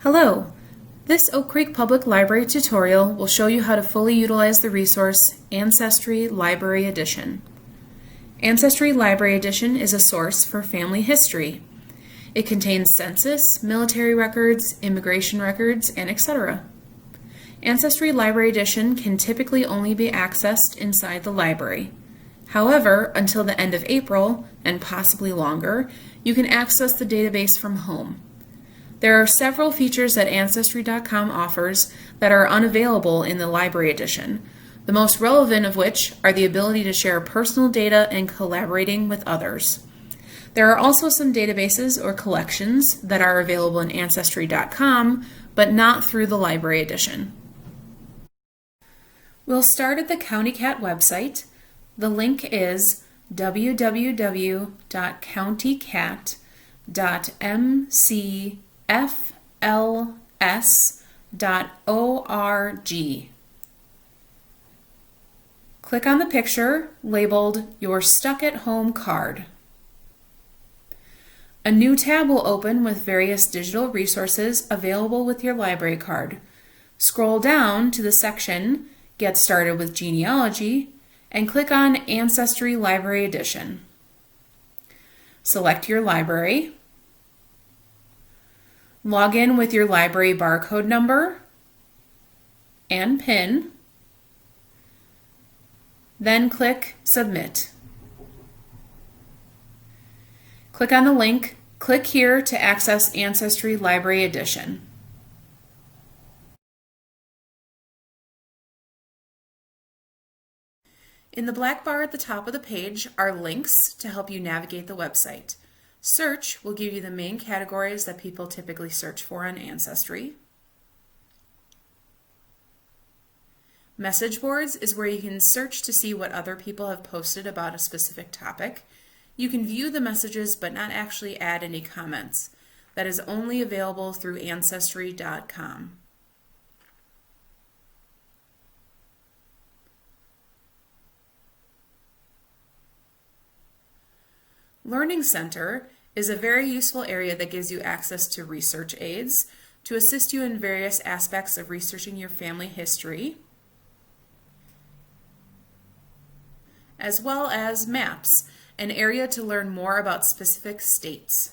Hello! This Oak Creek Public Library tutorial will show you how to fully utilize the resource Ancestry Library Edition. Ancestry Library Edition is a source for family history. It contains census, military records, immigration records, and etc. Ancestry Library Edition can typically only be accessed inside the library. However, until the end of April, and possibly longer, you can access the database from home. There are several features that Ancestry.com offers that are unavailable in the Library Edition, the most relevant of which are the ability to share personal data and collaborating with others. There are also some databases or collections that are available in Ancestry.com, but not through the Library Edition. We'll start at the County Cat website. The link is www.countycat.mcfls.org. Click on the picture labeled Your Stuck at Home card. A new tab will open with various digital resources available with your library card. Scroll down to the section Get Started with Genealogy and click on Ancestry Library Edition. Select your library. Log in with your library barcode number and PIN. Then click Submit. Click on the link. Click here to access Ancestry Library Edition. In the black bar at the top of the page are links to help you navigate the website. Search will give you the main categories that people typically search for on Ancestry. Message boards is where you can search to see what other people have posted about a specific topic. You can view the messages but not actually add any comments. That is only available through Ancestry.com. Learning Center is a very useful area that gives you access to research aids to assist you in various aspects of researching your family history, as well as maps, an area to learn more about specific states.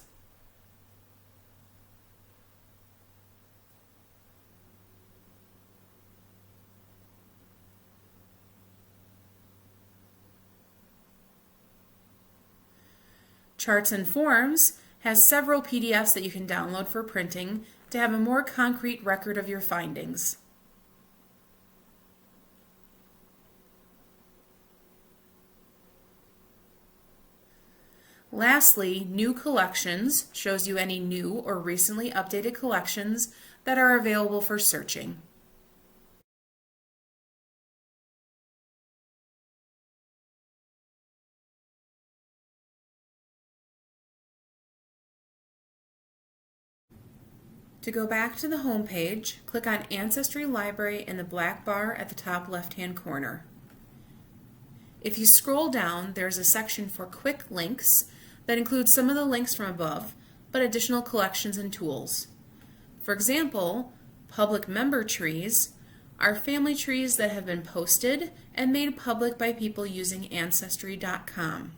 Charts and Forms has several PDFs that you can download for printing to have a more concrete record of your findings. Lastly, New Collections shows you any new or recently updated collections that are available for searching. To go back to the home page, click on Ancestry Library in the black bar at the top left-hand corner. If you scroll down, there's a section for quick links that includes some of the links from above, but additional collections and tools. For example, public member trees are family trees that have been posted and made public by people using Ancestry.com.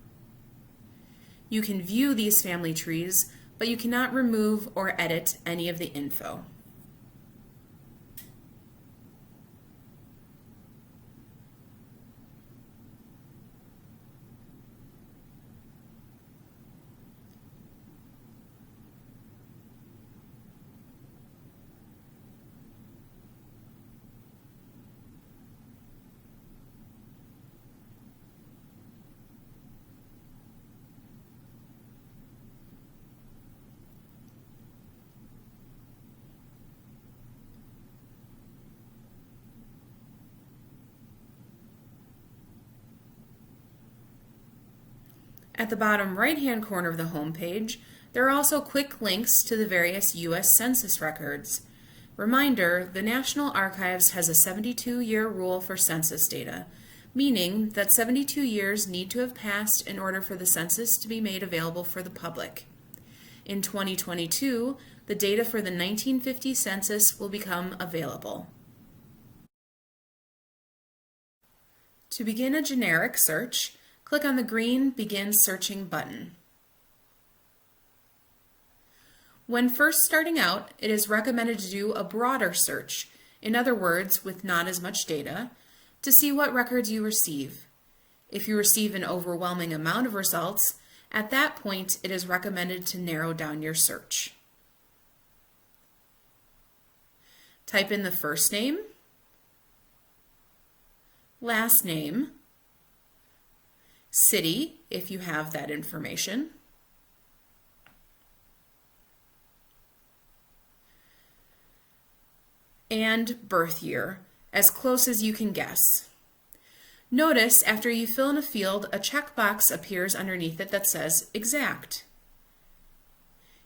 You can view these family trees, but you cannot remove or edit any of the info. At the bottom right-hand corner of the home page, there are also quick links to the various U.S. Census records. Reminder, the National Archives has a 72-year rule for census data, meaning that 72 years need to have passed in order for the census to be made available for the public. In 2022, the data for the 1950 census will become available. To begin a generic search, click on the green Begin Searching button. When first starting out, it is recommended to do a broader search, in other words, with not as much data, to see what records you receive. If you receive an overwhelming amount of results, at that point it is recommended to narrow down your search. Type in the first name, last name, city if you have that information, and birth year, as close as you can guess. Notice after you fill in a field, a checkbox appears underneath it that says exact.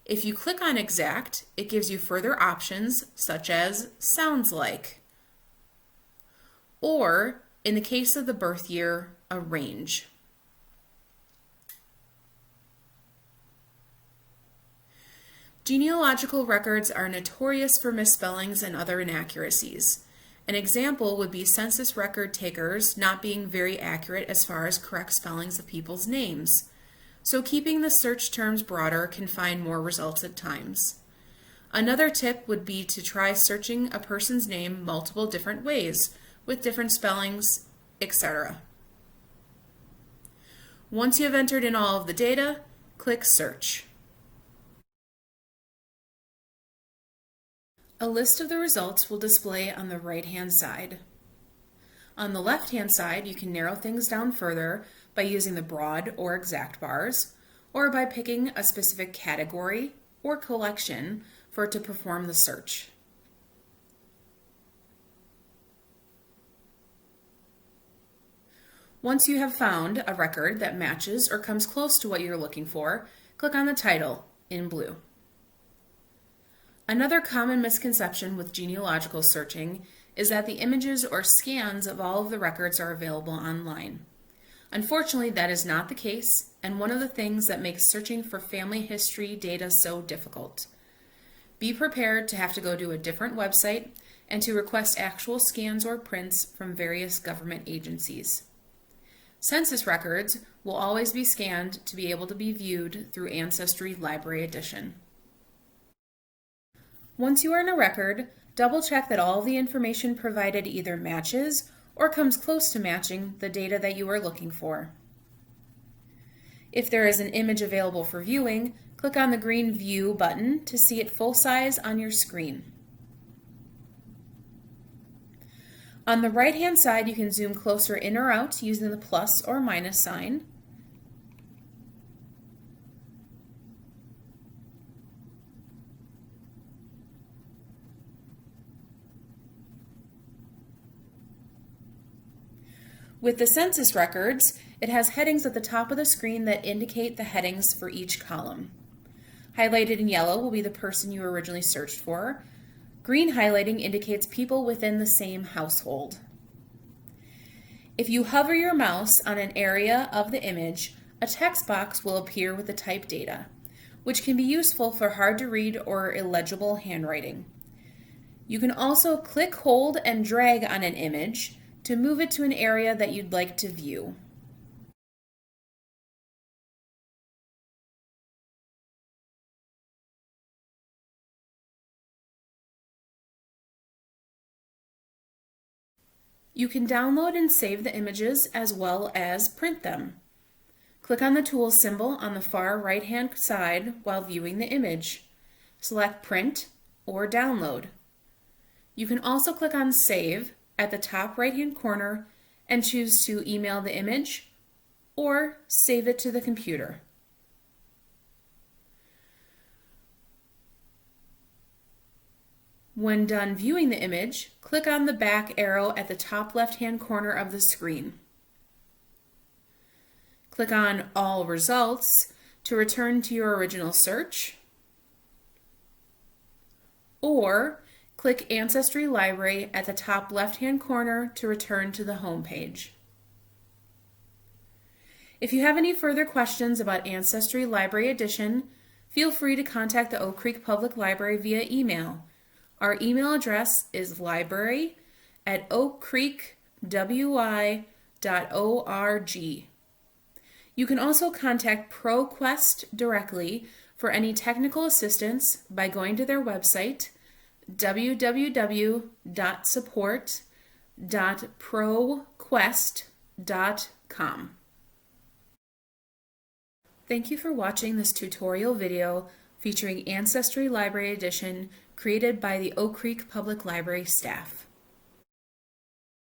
If you click on exact, it gives you further options such as sounds like, or in the case of the birth year, a range. Genealogical records are notorious for misspellings and other inaccuracies. An example would be census record takers not being very accurate as far as correct spellings of people's names. So keeping the search terms broader can find more results at times. Another tip would be to try searching a person's name multiple different ways, with different spellings, etc. Once you have entered in all of the data, click Search. A list of the results will display on the right-hand side. On the left-hand side, you can narrow things down further by using the broad or exact bars, or by picking a specific category or collection for it to perform the search. Once you have found a record that matches or comes close to what you're looking for, click on the title in blue. Another common misconception with genealogical searching is that the images or scans of all of the records are available online. Unfortunately, that is not the case, and one of the things that makes searching for family history data so difficult. Be prepared to have to go to a different website and to request actual scans or prints from various government agencies. Census records will always be scanned to be able to be viewed through Ancestry Library Edition. Once you are in a record, double check that all of the information provided either matches or comes close to matching the data that you are looking for. If there is an image available for viewing, click on the green View button to see it full size on your screen. On the right-hand side, you can zoom closer in or out using the plus or minus sign. With the census records, it has headings at the top of the screen that indicate the headings for each column. Highlighted in yellow will be the person you originally searched for. Green highlighting indicates people within the same household. If you hover your mouse on an area of the image, a text box will appear with the type data, which can be useful for hard to read or illegible handwriting. You can also click, hold, and drag on an image to move it to an area that you'd like to view. You can download and save the images as well as print them. Click on the Tools symbol on the far right-hand side while viewing the image. Select Print or Download. You can also click on Save at the top right-hand corner and choose to email the image or save it to the computer. When done viewing the image, click on the back arrow at the top left-hand corner of the screen. Click on All Results to return to your original search, or click Ancestry Library at the top left-hand corner to return to the home page. If you have any further questions about Ancestry Library Edition, Feel free to contact the Oak Creek Public Library via email. Our email address is library@oakcreekwi.org. You can also contact ProQuest directly for any technical assistance by going to their website, www.support.proquest.com. Thank you for watching this tutorial video featuring Ancestry Library Edition created by the Oak Creek Public Library staff.